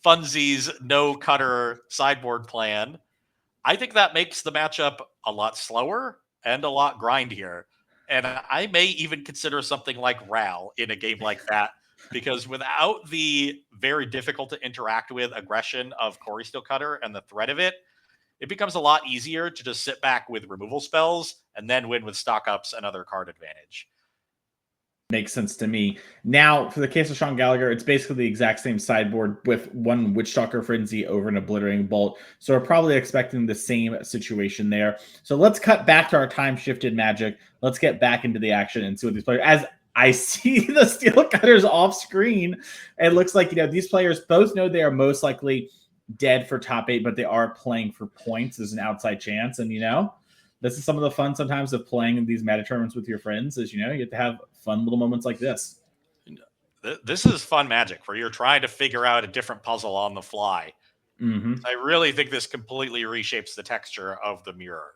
funsies no cutter sideboard plan, I think that makes the matchup a lot slower and a lot grindier. And I may even consider something like Ral in a game like that, because without the very difficult to interact with aggression of Corey Steel Cutter and the threat of it, it becomes a lot easier to just sit back with removal spells and then win with stock ups and other card advantage. Makes sense to me. Now, for the case of Sean Gallagher, it's basically the exact same sideboard with 1 Witchstalker Frenzy over an Obliterating Bolt. So we're probably expecting the same situation there. So let's cut back to our time-shifted magic. Let's get back into the action and see what these players... As I see the Steel Cutters off screen, it looks like, you know, these players both know they are most likely dead for top 8, but they are playing for points as an outside chance. And, you know, this is some of the fun sometimes of playing in these meta tournaments with your friends, is, you know, you get to have fun little moments like this. This is fun magic where you're trying to figure out a different puzzle on the fly. Mm-hmm. I really think this completely reshapes the texture of the mirror.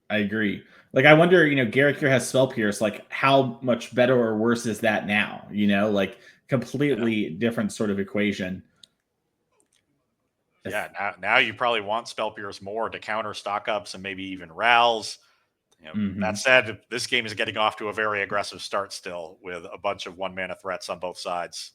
I agree. Like, I wonder, you know, Garrick here has Spell Pierce. Like, how much better or worse is that now? You know, like, completely different sort of equation. Yeah, now you probably want Spell Pierce more to counter stock ups and maybe even Rals. You know, That said, this game is getting off to a very aggressive start still with a bunch of 1-mana threats on both sides.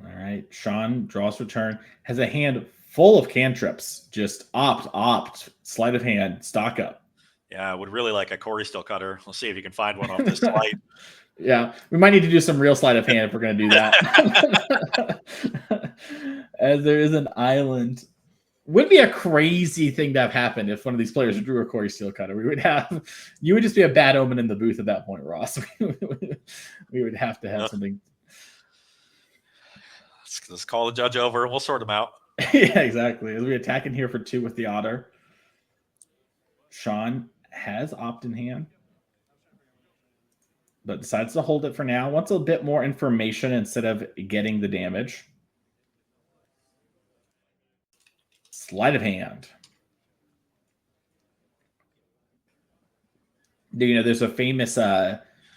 All right. Sean draws return, has a hand full of cantrips. Just opt, sleight of hand, stock up. Yeah, I would really like a Corey Steel Cutter. Let's see if you can find one off this slight. Yeah, we might need to do some real sleight of hand if we're going to do that. As there is an island. Would be a crazy thing to have happened if one of these players drew a Corey Steel Cutter. You would just be a bad omen in the booth at that point, Ross. We would have to have something. Let's call the judge over and we'll sort them out. Yeah, exactly. As we attack in here for 2 with the otter. Sean has opt in hand, but decides to hold it for now. Wants a bit more information instead of getting the damage. Sleight of hand. There's a famous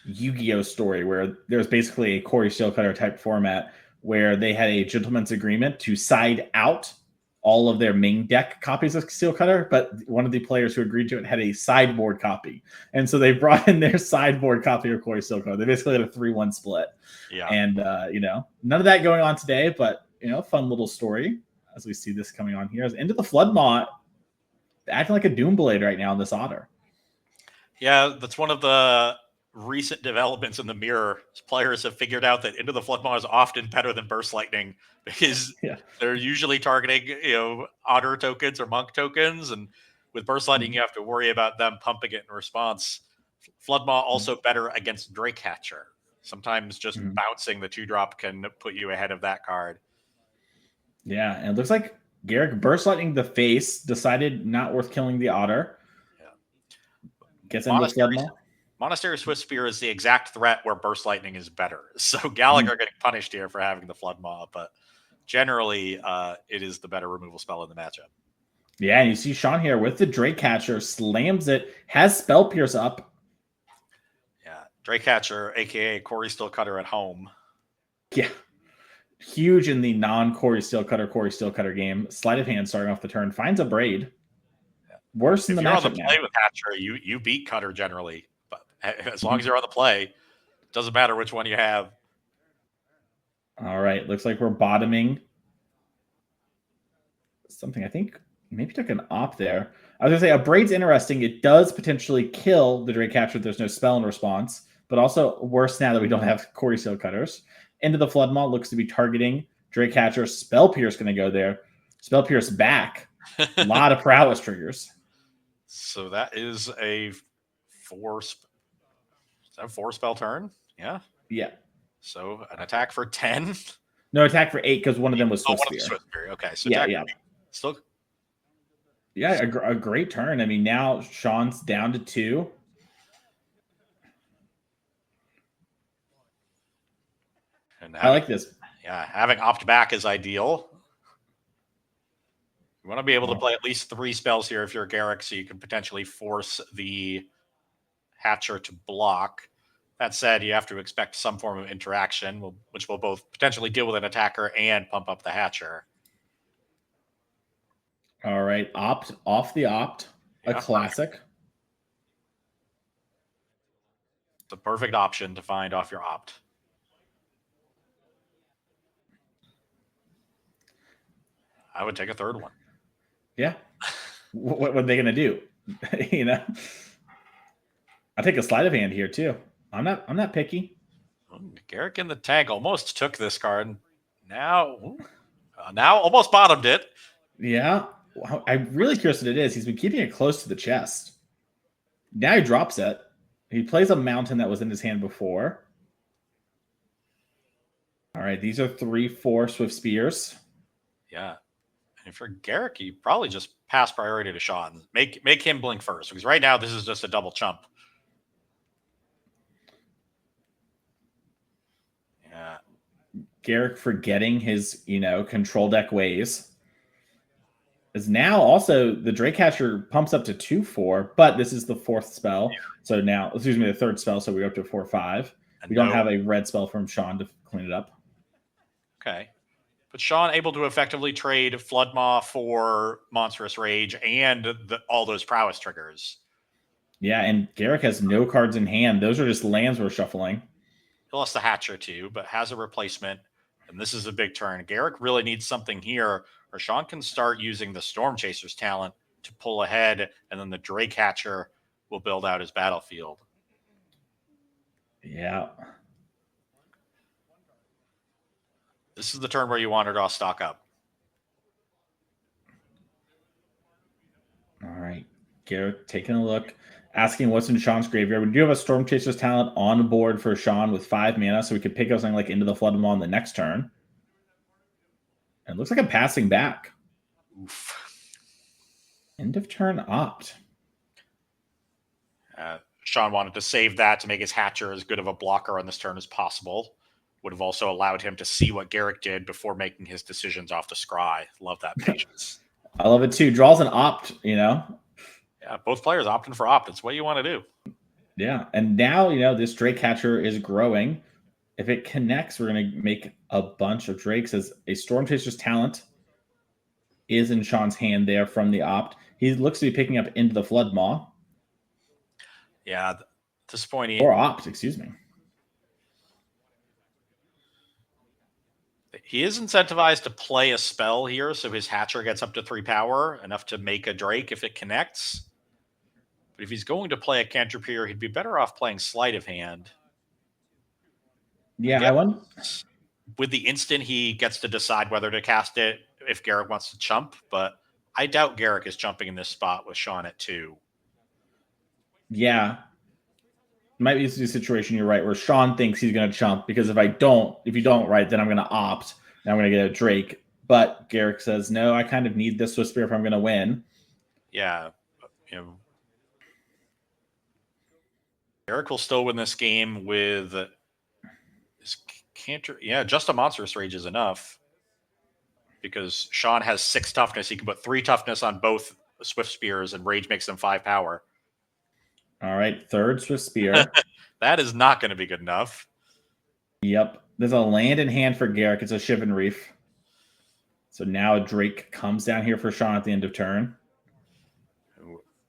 Yu-Gi-Oh story where there's basically a Corey Steel Cutter type format where they had a gentleman's agreement to side out all of their main deck copies of Steel Cutter, but one of the players who agreed to it had a sideboard copy. And so they brought in their sideboard copy of Corey Steel Cutter. They basically had a 3-1 split. Yeah. And, none of that going on today, but, fun little story as we see this coming on here. As into the Floodmaw, acting like a Doomblade right now in this otter. Yeah, that's one of the recent developments in the mirror. Players have figured out that Into the Floodmaw is often better than Burst Lightning because they're usually targeting, Otter tokens or Monk tokens, and with Burst Lightning, you have to worry about them pumping it in response. Floodmaw also better against Drakecatcher. Sometimes just bouncing the 2-drop can put you ahead of that card. Yeah, and it looks like Garrick Burst Lightning the face, decided not worth killing the otter. Gets into Floodmaw. Monastery Swift Spear is the exact threat where Burst Lightning is better. So Gallagher getting punished here for having the Floodmaw, but generally it is the better removal spell in the matchup. Yeah, and you see Sean here with the Drakecatcher, slams it, has Spell Pierce up. Yeah, Drakecatcher, a.k.a. Corey Steel Cutter at home. Yeah. Huge in the non-Corey Steel Cutter game. Sleight of hand starting off the turn. Finds a Braid. Worse in the matchup. If you're on the play with Hatcher, you beat Cutter generally. But as long as you're on the play, it doesn't matter which one you have. All right. Looks like we're bottoming something. I think maybe took an op there. I was going to say a Braid's interesting. It does potentially kill the Drakecatcher if there's no spell in response, but also worse now that we don't have Corey Steel Cutters. Into the Floodmaw looks to be targeting Drakecatcher. Spell Pierce going to go there. Spell Pierce back. A lot of prowess triggers. So that is a 4 spell turn? Yeah. Yeah. So an attack for 10. No, attack for 8 because one of them was Swift Spear. Swift Spear. Okay. So yeah. Still. Yeah, a great turn. I mean, now Sean's down to 2. And I like this. Yeah, having opt back is ideal. You want to be able to play at least 3 spells here if you're Garrick, so you can potentially force the Hatcher to block. That said, you have to expect some form of interaction, which will both potentially deal with an attacker and pump up the Hatcher. All right, opt off the opt, a classic. The perfect option to find off your opt. I would take a third one. Yeah. What are they going to do? I take a sleight of hand here too. I'm not picky. Garrick in the tank almost took this card. Now almost bottomed it. Yeah. I'm really curious what it is. He's been keeping it close to the chest. Now he drops it. He plays a mountain that was in his hand before. All right. These are 3/4 Swift Spears. Yeah. And if you're Garrick, you probably just pass priority to Sean. Make him blink first, because right now this is just a double chump. Yeah. Garrick forgetting his, control deck ways. Is now also the Drakecatcher pumps up to 2/4, but this is the 4th spell. Yeah. So now, the 3rd spell, so we're up to 4/5. We don't have a red spell from Sean to clean it up. Okay. But Sean able to effectively trade Floodmaw for Monstrous Rage and all those prowess triggers. Yeah, and Garrick has no cards in hand. Those are just lands we're shuffling. He lost the Hatcher too, but has a replacement. And this is a big turn. Garrick really needs something here, or Sean can start using the Storm Chaser's talent to pull ahead, and then the Drake Hatcher will build out his battlefield. Yeah. This is the turn where you want to draw stock up. All right. Garrick taking a look, asking what's in Sean's graveyard. We do have a Storm Chaser's talent on the board for Sean with 5 mana, so we could pick up something like Into the Flood on the next turn. And it looks like I'm passing back. Oof. End of turn opt. Sean wanted to save that to make his Hatcher as good of a blocker on this turn as possible. Would have also allowed him to see what Garrick did before making his decisions off the scry. Love that patience. I love it too. Draws an opt, you know? Yeah, both players opting for opt. It's what you want to do. Yeah. And now, you know, this Drake Catcher is growing. If it connects, we're going to make a bunch of Drakes as a Storm Chaser's talent is in Sean's hand there from the opt. He looks to be picking up Into the Flood Maw. Yeah, at this point, Or opt, excuse me. He is incentivized to play a spell here, so his Hatcher gets up to 3 power, enough to make a Drake if it connects. But if he's going to play a cantrip here, he'd be better off playing Sleight of Hand. Yeah, I wonder. With the instant, he gets to decide whether to cast it if Garrick wants to chump, but I doubt Garrick is jumping in this spot with Sean at 2. Yeah. Might be a situation, you're right, where Sean thinks he's going to chump because if you don't, right, then I'm going to opt and I'm going to get a Drake. But Garrick says, no, I kind of need this Swift Spear if I'm going to win. Yeah. You know, Garrick will still win this game with his cantrip. Yeah, just a Monstrous Rage is enough because Sean has 6 toughness. He can put 3 toughness on both Swift Spears and Rage makes them 5 power. All right, third Swift Spear. That is not going to be good enough. Yep. There's a land in hand for Garrick. It's a Shivan Reef. So now a Drake comes down here for Sean at the end of turn.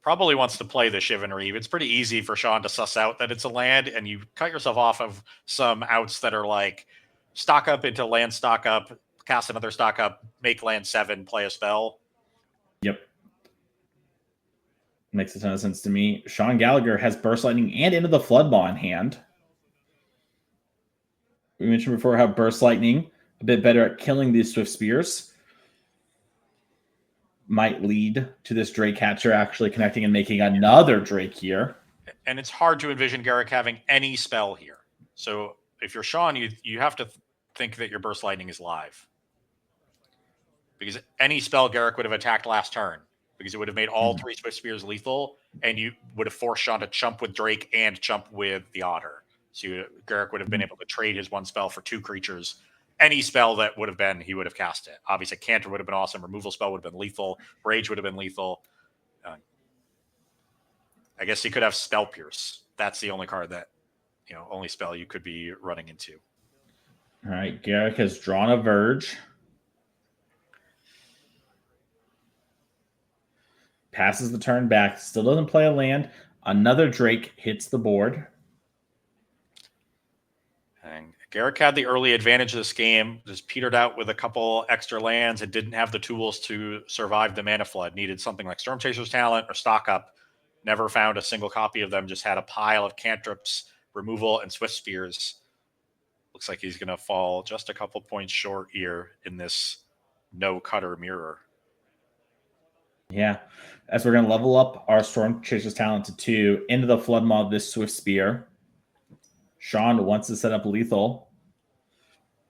Probably wants to play the Shivan Reef. It's pretty easy for Sean to suss out that it's a land, and you cut yourself off of some outs that are like stock up into land, stock up, cast another stock up, make land 7, play a spell. Yep. Makes a ton of sense to me. Sean Gallagher has Burst Lightning and Into the Flood Maw in hand. We mentioned before how Burst Lightning, a bit better at killing these Swift Spears, might lead to this Drake Catcher actually connecting and making another Drake here. And it's hard to envision Garrick having any spell here. So if you're Sean, you have to think that your Burst Lightning is live. Because any spell Garrick would have attacked last turn, because it would have made all 3 Swift Spears lethal, and you would have forced Sean to chump with Drake and chump with the Otter. So Garrick would have been able to trade his 1 spell for 2 creatures. Any spell that would have been, he would have cast it. Obviously, Canter would have been awesome. Removal spell would have been lethal. Rage would have been lethal. I guess he could have Spell Pierce. That's the only card that, only spell you could be running into. All right, Garrick has drawn a Verge. Passes the turn back. Still doesn't play a land. Another Drake hits the board. And Garrick had the early advantage of this game. Just petered out with a couple extra lands and didn't have the tools to survive the mana flood. Needed something like Storm Chaser's talent or stock up. Never found a single copy of them. Just had a pile of cantrips, removal, and Swift Spears. Looks like he's going to fall just a couple points short here in this no cutter mirror. Yeah. As we're going to level up our Storm Chaser's talent to 2 into the Flood Maw, this Swift Spear. Sean wants to set up lethal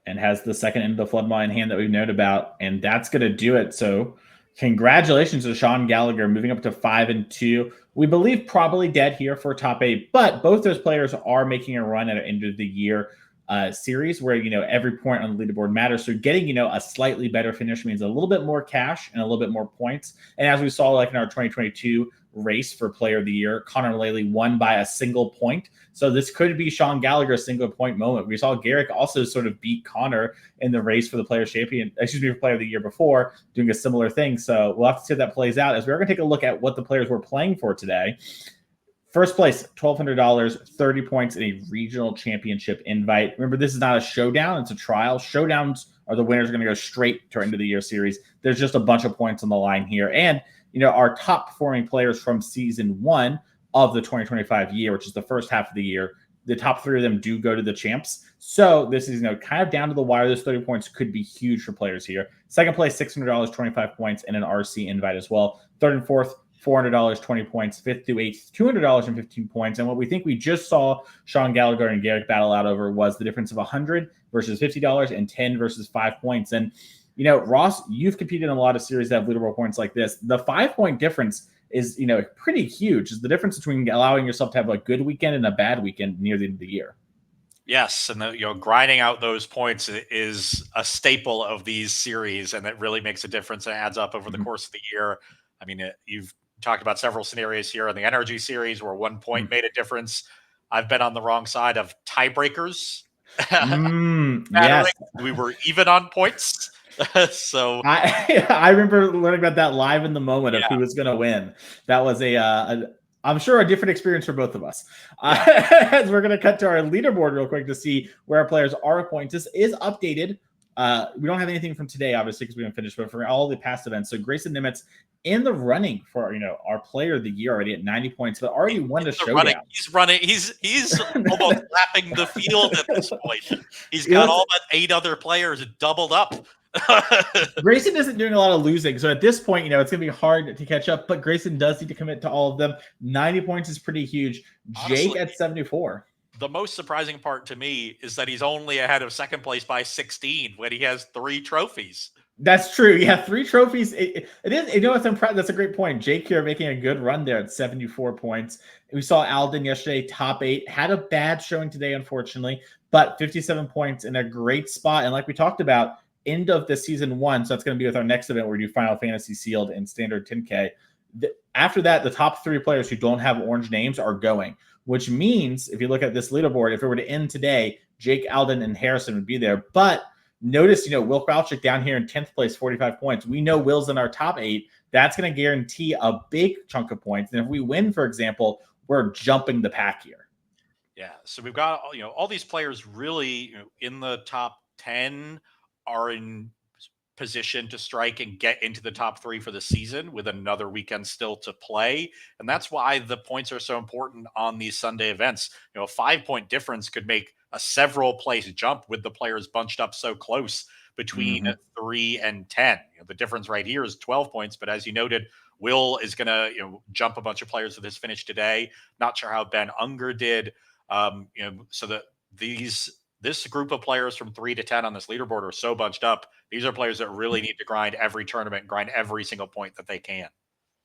and has the second Into the Flood Maw in hand that we've known about, and that's going to do it. So congratulations to Sean Gallagher moving up to 5-2. We believe probably dead here for top 8, but both those players are making a run at an end of the year series where, every point on the leaderboard matters. So getting, a slightly better finish means a little bit more cash and a little bit more points. And as we saw like in our 2022 race for player of the year, Connor Lally won by a single point. So this could be Sean Gallagher's single point moment. We saw Garrick also sort of beat Connor in the race for the player for player of the year before, doing a similar thing. So we'll have to see how that plays out as we're going to take a look at what the players were playing for today. First place, $1,200, 30 points in a regional championship invite. Remember, this is not a showdown, it's a trial. Showdowns are the winners going to go straight to our end of the year series. There's just a bunch of points on the line here. And, our top performing players from season 1 of the 2025 year, which is the first half of the year, the top 3 of them do go to the champs. So this is, kind of down to the wire. Those 30 points could be huge for players here. Second place, $600, 25 points, and an RC invite as well. Third and fourth, $400, 20 points. Fifth through eighth, $200 and 15 points. And what we think we just saw Sean Gallagher and Garrick battle out over was the difference of $100 versus $50 and 10 versus 5 points. And, Ross, you've competed in a lot of series that have leaderboard points like this. The 5-point difference is, pretty huge. Is the difference between allowing yourself to have a good weekend and a bad weekend near the end of the year. Yes, and grinding out those points is a staple of these series, and it really makes a difference and adds up over the course of the year. I mean, you've talked about several scenarios here in the Energy series where 1 point made a difference. I've been on the wrong side of tiebreakers. Yes, we were even on points. So I remember learning about that live in the moment of who was going to win. That was I'm sure a different experience for both of us. As we're going to cut to our leaderboard real quick to see where our players are at points. This is updated. We don't have anything from today, obviously, because we haven't finished, but for all the past events. So Grayson Nimitz in the running for our player of the year already at 90 points, but already won the showdown. He's running. He's almost lapping the field at this point. He's got all but 8 other players doubled up. Grayson isn't doing a lot of losing, so at this point, it's going to be hard to catch up. But Grayson does need to commit to all of them. 90 points is pretty huge. Honestly, Jake at 74. The most surprising part to me is that he's only ahead of second place by 16 when he has 3 trophies. That's true. Yeah, 3 trophies. It is. That's a great point. Jake here making a good run there at 74 points. We saw Alden yesterday, top 8. Had a bad showing today, unfortunately, but 57 points in a great spot. And like we talked about, end of the season 1, so that's going to be with our next event where we do Final Fantasy Sealed and Standard 10K. After that, the top 3 players who don't have orange names are going, which means if you look at this leaderboard, if it were to end today, Jake, Alden, and Harrison would be there. But notice, Will Crouchick down here in 10th place, 45 points. We know Will's in our top 8. That's going to guarantee a big chunk of points. And if we win, for example, we're jumping the pack here. Yeah. So we've got, all these players really in the top 10 are in position to strike and get into the top 3 for the season with another weekend still to play. And that's why the points are so important on these Sunday events. A 5-point difference could make a several place jump with the players bunched up so close between 3 and 10. The difference right here is 12 points. But as you noted, Will is going to jump a bunch of players with his finish today. Not sure how Ben Unger did. So that this group of players from 3 to 10 on this leaderboard are so bunched up. These are players that really need to grind every tournament, grind every single point that they can.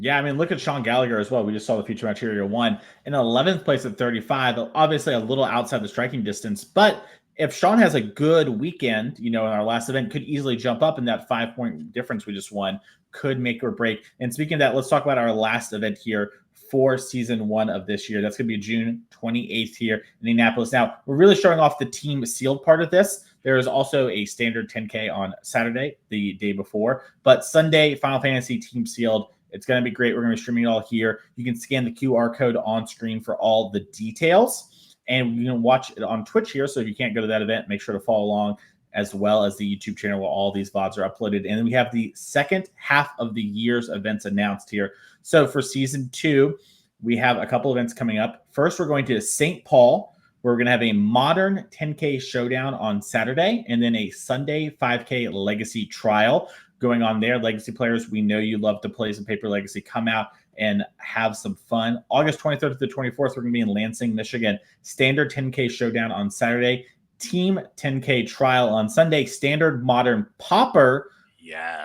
Yeah, I mean, look at Sean Gallagher as well. We just saw the feature match here, 1 in 11th place at 35. Obviously, a little outside the striking distance, but if Sean has a good weekend, in our last event, could easily jump up, and that 5-point difference we just won could make or break. And speaking of that, let's talk about our last event here for season 1 of this year. That's going to be June 28th here in Indianapolis. Now, we're really showing off the team sealed part of this. There is also a standard 10K on Saturday, the day before, but Sunday, Final Fantasy team sealed. It's going to be great. We're going to be streaming it all here. You can scan the QR code on screen for all the details, and you can watch it on Twitch here. So if you can't go to that event, make sure to follow along, as well as the YouTube channel where all these VODs are uploaded. And then we have the second half of the year's events announced here. So for season 2, we have a couple events coming up. First, we're going to St. Paul, where we're going to have a modern 10K showdown on Saturday, and then a Sunday 5K legacy trial going on there. Legacy players, we know you love to play some Paper Legacy. Come out and have some fun. August 23rd to the 24th, we're going to be in Lansing, Michigan. Standard 10K showdown on Saturday. Team 10K trial on Sunday. Standard modern Popper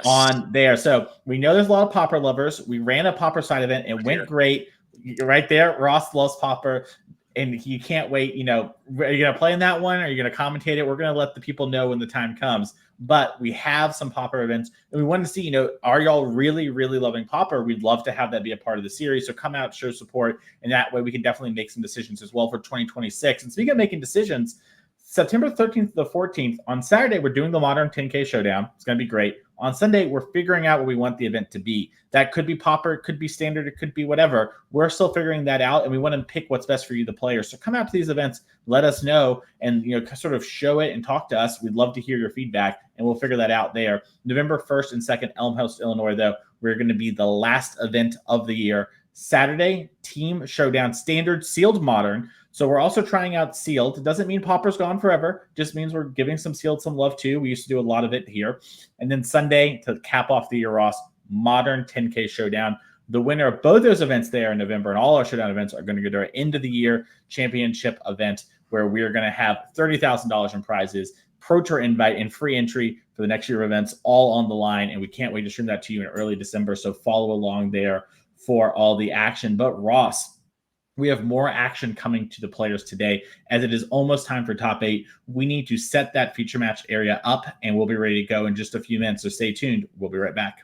on there. So we know there's a lot of Popper lovers. We ran a Popper side event. It went great. Right there, Ross loves Popper. And you can't wait. Are you going to play in that one? Are you going to commentate it? We're going to let the people know when the time comes. But we have some Popper events, and we want to see, are y'all really, really loving Popper? We'd love to have that be a part of the series. So come out, show support, and that way we can definitely make some decisions as well for 2026. And speaking of making decisions, September 13th to the 14th, on Saturday, we're doing the Modern 10K Showdown. It's going to be great. On Sunday, we're figuring out what we want the event to be. That could be Pauper, it could be Standard, it could be whatever. We're still figuring that out, and we want to pick what's best for you, the players. So come out to these events, let us know, and sort of show it and talk to us. We'd love to hear your feedback, and we'll figure that out there. November 1st and 2nd, Elmhurst, Illinois, though, we're going to be the last event of the year. Saturday, Team Showdown, Standard, Sealed, Modern. So we're also trying out Sealed. It doesn't mean Pauper's gone forever. Just means we're giving some Sealed some love too. We used to do a lot of it here. And then Sunday, to cap off the year, Ross, Modern 10K Showdown. The winner of both those events there in November and all our Showdown events are going to go to our end of the year championship event, where we are going to have $30,000 in prizes, Pro Tour invite, and free entry for the next year of events, all on the line. And we can't wait to stream that to you in early December. So follow along there for all the action. But Ross, we have more action coming to the players today, as it is almost time for top 8. We need to set that feature match area up, and we'll be ready to go in just a few minutes. So stay tuned. We'll be right back.